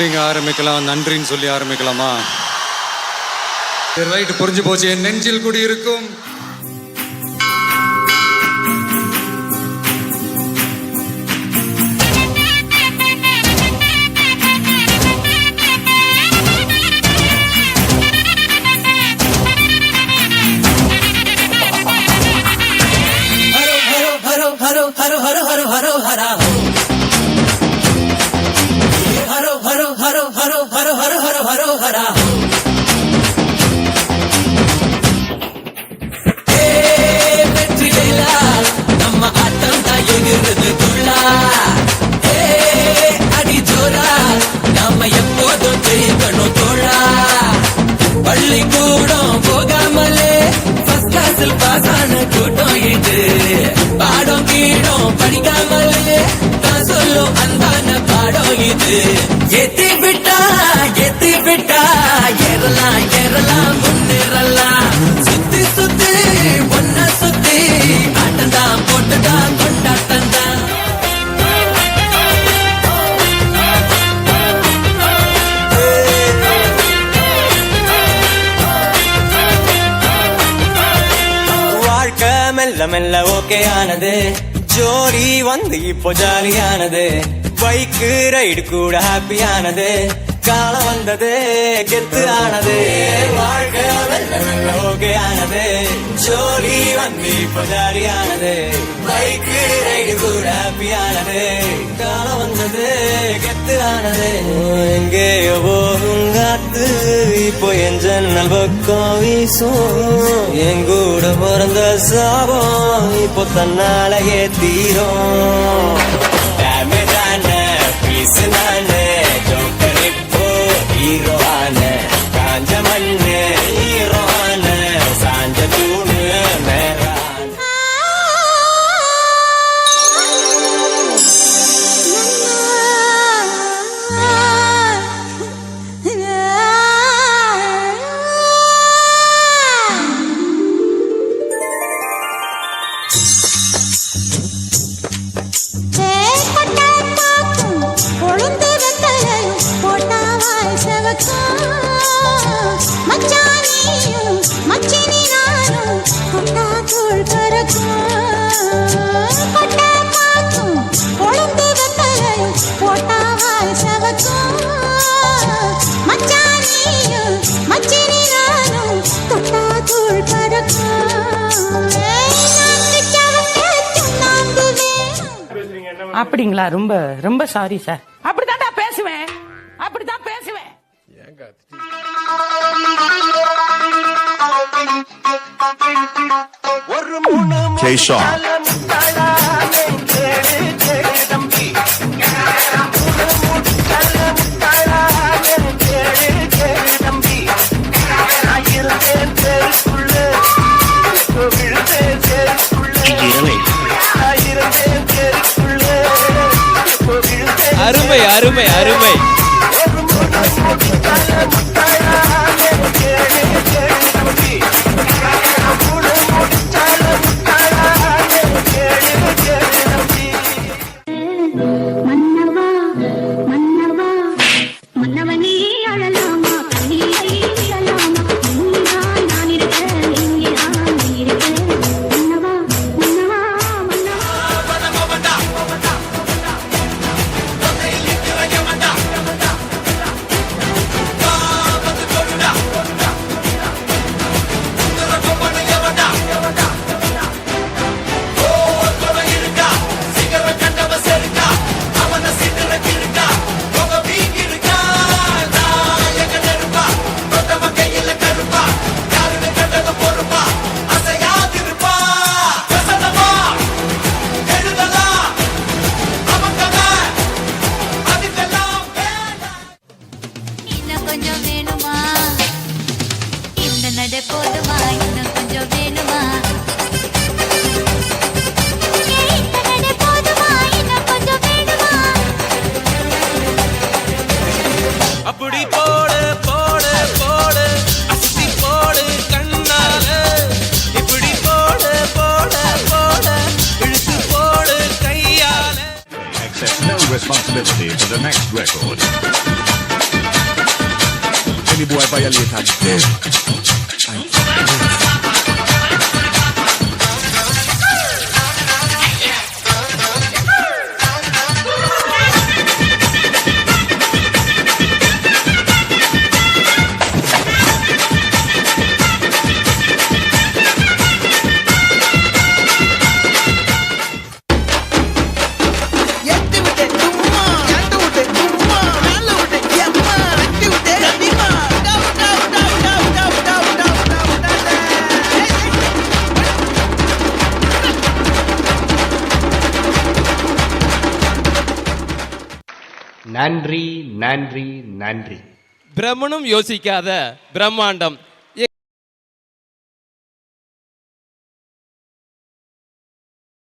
எப்படிங்க ஆரம்பிக்கலாம்? நன்றின்னு சொல்லி ஆரம்பிக்கலாமா? ரைட்டு, புரிஞ்சு போச்சு. என் நெஞ்சில் குடி இருக்கும் நம்ம ஆட்டம் தான் எகிறது துள்ளா. அடி ஜோரா நாம எப்போதும் ஜெயிக்கணும் தோழா. பள்ளிக்கூடம் போகாமலே ஃபர்ஸ்ட் கிளாஸில் பாஸ் ஆன கூட்டம் இது. பாடம் கீடம் படிக்காமலே தான் சொல்லும் அன்பான பாடம் இது. எத்தி விட்டா ஏறலாம் ஏறலாம் முன்னேறலாம். சுத்தி சுத்தி ஒன்ன சுத்தி ஆட்டந்தான் போட்டுதான் கொண்டாட்டந்தான். வாழ்க்கை மெல்ல மெல்ல ஓகே ஆனது. ஜோடி வந்து இப்போ ஜாலியானது. பைக்கு ரைடு கூட ஹாப்பியானது. காலம் வந்தது கெத்து ஆனது. வாழ்க்கை மெல்ல மெல்ல ஓகே ஆனது. ஜோடி வந்து இப்போ ஜாலியானது. பைக்கு ரைடு கூட ஹாப்பியானது. காலம் வந்தது கெத்து ஆனது. எங்கேயோ போகும் காத்து இப்போ என் ஜன்னல் பக்கம் வீசும். எங்கூட பிறந்த சாபம் இப்போ தன்னாலேயே தீரும். ஹீரோவான காஞ்ச மண்ணு ஹீரோவான சாஞ்ச தூணு மேரான. அப்படிங்களா? ரொம்ப ரொம்ப சாரி சார். அப்படிதான் பேசுவேன், அப்படிதான் பேசுவேன். அருமை அருமை அருமை. போதுமா இன்னும் கொஞ்சம் வேணுமா? அப்படி போடு போடு போடு அசி போடு கண்ணால. இப்படி போடு போடு போடு இழுத்து போடு கையால. Accept no responsibility for the next record. violate her dead. எட்டு விட்டு சும்மா ரெண்டு விட்டு சும்மா நாலு விட்டு எம்மா அஞ்சு விட்டு கண்டிப்பா டவு டவு டவு டவு டவு டவு டவு டவு நன்றி நன்றி நன்றி. பிரம்மனும் யோசிக்காத பிரம்மாண்டம்